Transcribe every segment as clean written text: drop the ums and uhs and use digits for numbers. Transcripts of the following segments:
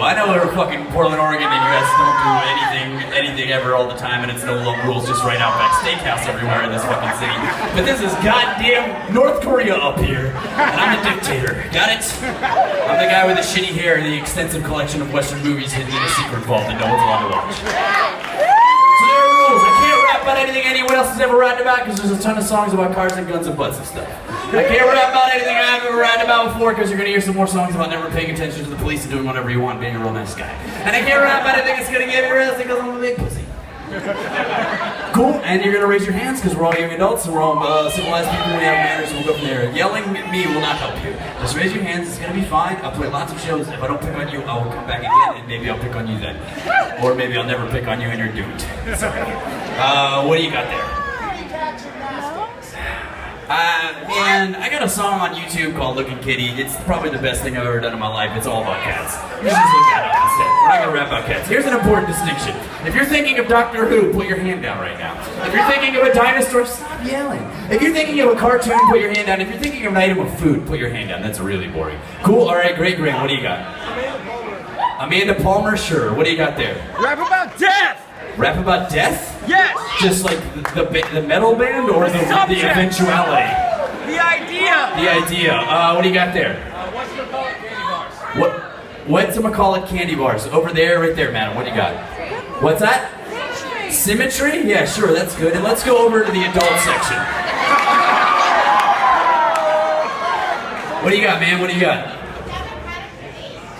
I know we're fucking Portland, Oregon, and you guys don't do anything ever all the time, and it's no love rules, just right out back steakhouse everywhere in this fucking city. But this is goddamn North Korea up here, and I'm a dictator. Got it? I'm the guy with the shitty hair and the extensive collection of Western movies hidden in a secret vault that no one's allowed to watch. So there are rules. I can't rap about anything anyone else has ever rapped about because there's a ton of songs about cars and guns and butts and stuff. I can't rap about anything I've ever rapped about before because you're going to hear some more songs about never paying attention to the police and doing whatever you want, being a real nice guy. And I can't rap about anything that's going to get me arrested because I'm a big pussy. Cool, and you're going to raise your hands because we're all young adults and we're all civilized people, we have manners, and we'll go from there. Yelling at me will not help you. Just raise your hands, it's going to be fine. I'll play lots of shows. If I don't pick on you, I will come back again and maybe I'll pick on you then. Or maybe I'll never pick on you and you're doomed. Sorry. What do you got there? Man, I got a song on YouTube called Looking Kitty. It's probably the best thing I've ever done in my life. It's all about cats. You should just look that up instead. We're not gonna rap about cats. Here's an important distinction. If you're thinking of Doctor Who, put your hand down right now. If you're thinking of a dinosaur, stop yelling. If you're thinking of a cartoon, put your hand down. If you're thinking of an item of food, put your hand down. That's really boring. Cool, alright, great, Graham, what do you got? Amanda Palmer, sure. What do you got there? Rap about death! Rap about death? Yes! Just like the metal band or the eventuality? The idea! The idea. What do you got there? Whatchamacallit candy bars. Whatchamacallit candy bars? Over there, right there, madam. What do you got? What's that? Symmetry? Yeah, sure, that's good. And let's go over to the adult section. What do you got, man? What do you got?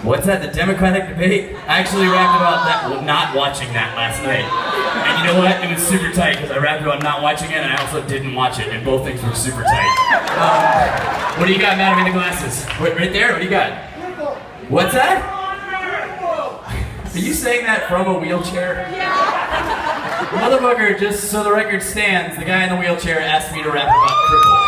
What's that, the Democratic debate? I actually rapped about that, not watching that last night. And you know what? It was super tight because I rapped about not watching it and I also didn't watch it, and both things were super tight. What do you got, madam, in the glasses? Right there? What do you got? What's that? Are you saying that from a wheelchair? Yeah. Motherfucker, just so the record stands, the guy in the wheelchair asked me to rap about cripple.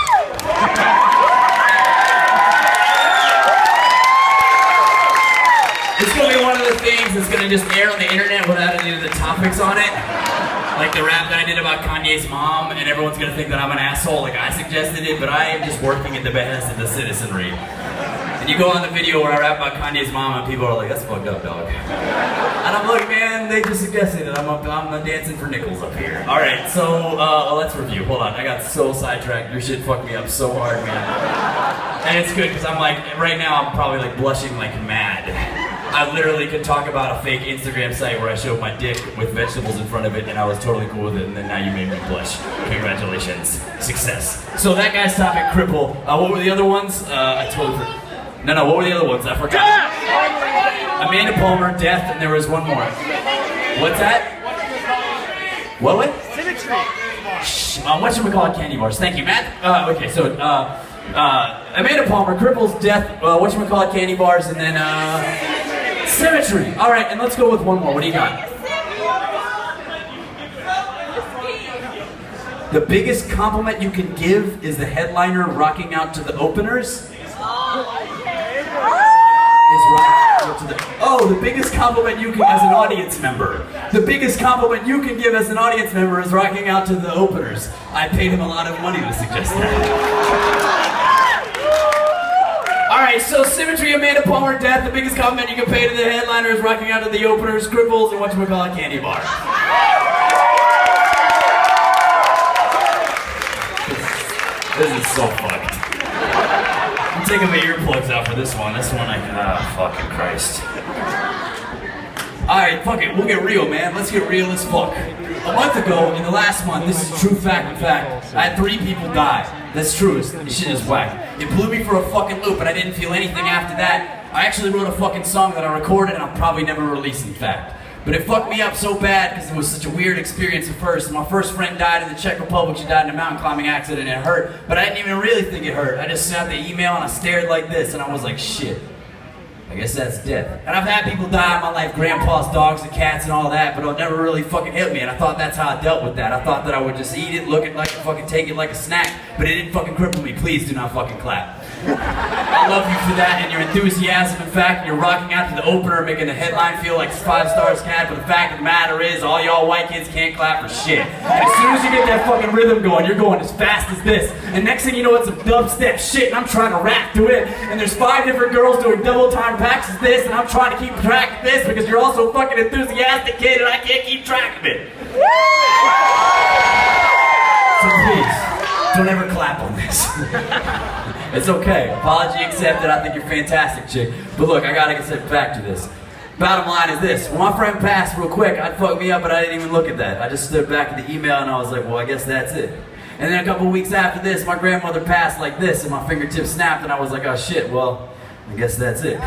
It's gonna be one of the things that's gonna just air on the internet without any of the topics on it. Like the rap that I did about Kanye's mom, and everyone's gonna think that I'm an asshole like I suggested it, but I am just working at the behest of the citizenry. And you go on the video where I rap about Kanye's mom and people are like, that's fucked up, dog. And I'm like, man, they just suggested it. I'm dancing for nickels up here. Alright, so let's review. Hold on, I got so sidetracked. Your shit fucked me up so hard, man. And it's good because I'm like, right now I'm probably like blushing like mad. I literally could talk about a fake Instagram site where I showed my dick with vegetables in front of it and I was totally cool with it, and then now you made me blush. Congratulations. Success. So that guy's topic, cripple. What were the other ones? I totally forgot. No, what were the other ones? I forgot. Amanda Palmer, death, and there was one more. What's that? What? Symmetry. Whatchamacallit candy bars. Thank you, Matt. Okay, so Amanda Palmer, cripples, death, whatchamacallit candy bars, and then symmetry. All right, and let's go with one more. What do you got? The biggest compliment you can give is the headliner rocking out to the openers. The biggest compliment you can, as an audience member. The biggest compliment you can give as an audience member is rocking out to the openers. I paid him a lot of money to suggest that. Alright, so symmetry, Amanda Palmer, death. The biggest compliment you can pay to the headliner is rocking out to the openers, cripples, and whatchamacallit candy bar. This is so fucked. I'm taking my earplugs out for this one. This one fucking Christ. Alright, fuck it, we'll get real, man. Let's get real as fuck. A month ago, in the last month, this is a true fact, in fact, I had 3 people die. That's true, this shit is whack. It blew me for a fucking loop, and I didn't feel anything after that. I actually wrote a fucking song that I recorded, and I'll probably never release, in fact. But it fucked me up so bad because it was such a weird experience at first. My first friend died in the Czech Republic. She died in a mountain climbing accident and it hurt. But I didn't even really think it hurt. I just sat the email and I stared like this and I was like, shit. I guess that's death. And I've had people die in my life, grandpa's dogs and cats and all that, but it never really fucking hit me. And I thought that's how I dealt with that. I thought that I would just eat it, look at it like fucking take it like a snack. But it didn't fucking cripple me. Please do not fucking clap. I love you for that and your enthusiasm. In fact, you're rocking out to the opener, making the headline feel like 5 stars cat. But the fact of the matter is, all y'all white kids can't clap for shit. And as soon as you get that fucking rhythm going, you're going as fast as this. And next thing you know, it's some dubstep shit, and I'm trying to rap to it. And there's 5 different girls doing double time packs as this, and I'm trying to keep track of this because you're also fucking enthusiastic, kid, and I can't keep track of it. So please, don't ever clap on this. It's okay. Apology accepted. I think you're fantastic, chick. But look, I gotta get back to this. Bottom line is this. When my friend passed real quick, I'd fuck me up, but I didn't even look at that. I just stood back at the email and I was like, well, I guess that's it. And then a couple weeks after this, my grandmother passed like this and my fingertips snapped and I was like, oh shit, well, I guess that's it.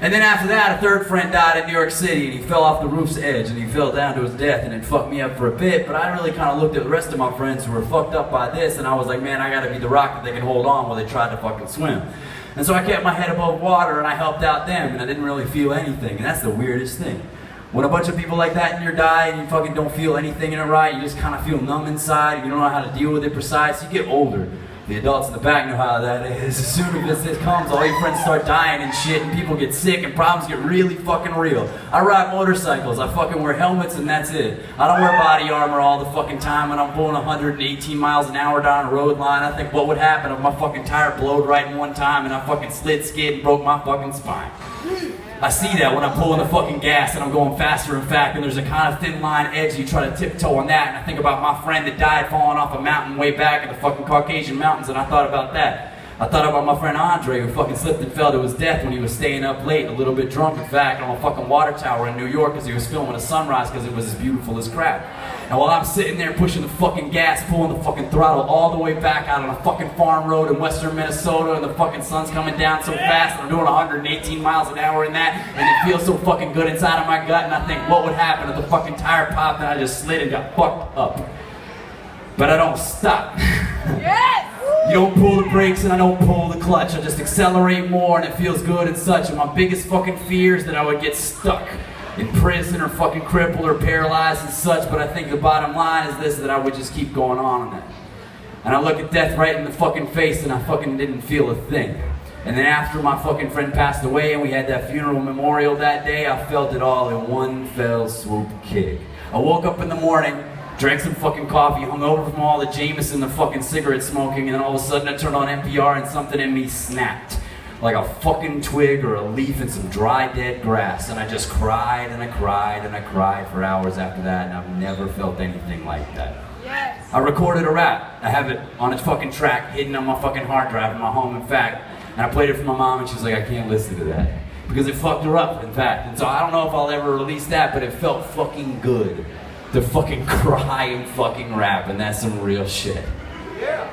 And then after that, a third friend died in New York City and he fell off the roof's edge and he fell down to his death and it fucked me up for a bit, but I really kind of looked at the rest of my friends who were fucked up by this and I was like, man, I gotta be the rock that they can hold on while they tried to fucking swim. And so I kept my head above water and I helped out them and I didn't really feel anything, and that's the weirdest thing. When a bunch of people like that in your die and you fucking don't feel anything in it right, you just kind of feel numb inside, you don't know how to deal with it precise, you get older. The adults in the back know how that is. As soon as this comes, all your friends start dying and shit, and people get sick, and problems get really fucking real. I ride motorcycles, I fucking wear helmets, and that's it. I don't wear body armor all the fucking time when I'm pulling 118 miles an hour down a road line. I think what would happen if my fucking tire blowed right in one time and I fucking slid, skid, and broke my fucking spine. I see that when I'm pulling the fucking gas and I'm going faster and faster, and there's a kind of thin line edge, you try to tiptoe on that, and I think about my friend that died falling off a mountain way back in the fucking Caucasian mountains, and I thought about that. I thought about my friend Andre who fucking slipped and fell to his death when he was staying up late, a little bit drunk in fact, on a fucking water tower in New York because he was filming a sunrise because it was as beautiful as crap. And while I'm sitting there pushing the fucking gas, pulling the fucking throttle all the way back out on a fucking farm road in western Minnesota, and the fucking sun's coming down so fast, and I'm doing 118 miles an hour in that, and it feels so fucking good inside of my gut, and I think, what would happen if the fucking tire popped and I just slid and got fucked up? But I don't stop. Yes! You don't pull the brakes and I don't pull the clutch. I just accelerate more and it feels good and such. And my biggest fucking fear is that I would get stuck in prison or fucking crippled or paralyzed and such. But I think the bottom line is this, that I would just keep going on that. And I look at death right in the fucking face and I fucking didn't feel a thing. And then after my fucking friend passed away and we had that funeral memorial that day, I felt it all in one fell swoop kick. I woke up in the morning, drank some fucking coffee, hung over from all the Jameson, the fucking cigarette smoking, and then all of a sudden I turned on NPR and something in me snapped. Like a fucking twig or a leaf in some dry dead grass. And I just cried and I cried and I cried for hours after that, and I've never felt anything like that. Yes. I recorded a rap. I have it on its fucking track, hidden on my fucking hard drive in my home, in fact. And I played it for my mom and she's like, I can't listen to that. Because it fucked her up, in fact. And so I don't know if I'll ever release that, but it felt fucking good to fucking cry and fucking rap, and that's some real shit. Yeah.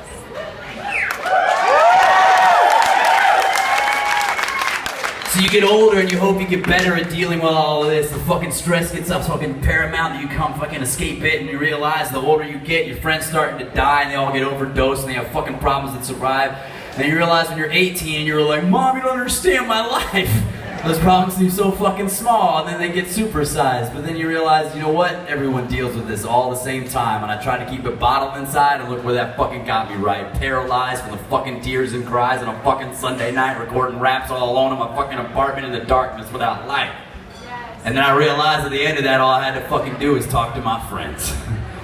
So you get older and you hope you get better at dealing with all of this. The fucking stress gets up fucking paramount that you can't fucking escape it, and you realize the older you get, your friends starting to die and they all get overdosed and they have fucking problems that survive. And you realize when you're 18 and you're like, Mom, you don't understand my life. Those problems seem so fucking small, and then they get supersized. But then you realize, you know what? Everyone deals with this all at the same time, and I try to keep it bottled inside, and look where that fucking got me right. Paralyzed from the fucking tears and cries on a fucking Sunday night, recording raps all alone in my fucking apartment in the darkness without light. Yes. And then I realized at the end of that, all I had to fucking do was talk to my friends.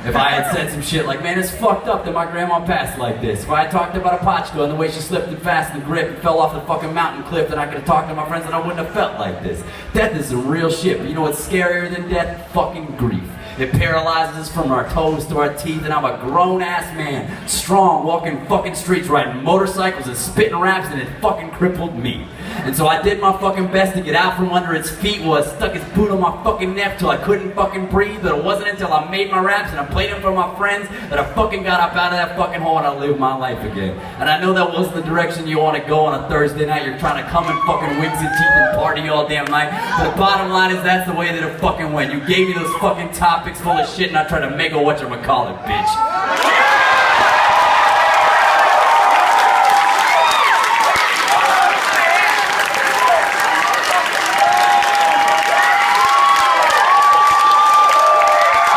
If I had said some shit like, man, it's fucked up that my grandma passed like this. If I had talked about a Pachko and the way she slipped and fast in the grip and fell off the fucking mountain cliff, then I could have talked to my friends and I wouldn't have felt like this. Death is some real shit, but you know what's scarier than death? Fucking grief. It paralyzes us from our toes to our teeth, and I'm a grown-ass man, strong, walking fucking streets, riding motorcycles and spitting raps, and it fucking crippled me. And so I did my fucking best to get out from under its feet while I stuck its boot on my fucking neck till I couldn't fucking breathe, but it wasn't until I made my raps and I played them for my friends that I fucking got up out of that fucking hole and I lived my life again. And I know that wasn't the direction you want to go on a Thursday night. You're trying to come and fucking wigs and teeth and party all damn night. But the bottom line is that's the way that it fucking went. You gave me those fucking topics full of shit and I tried to make a whatchamacallit, bitch.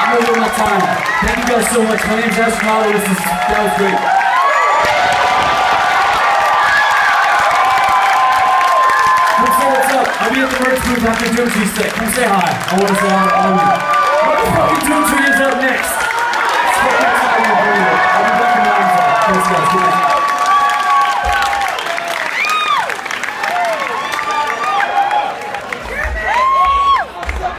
Over my time. Thank you guys so much. My name's Astronautalis. That was great. I'll be at the merch booth after Doomtree set. Come say hi. I want to say hi to all of you. Motherfucking Doomtree is up next. I'll be back in Wednesday. Thanks guys. Good night.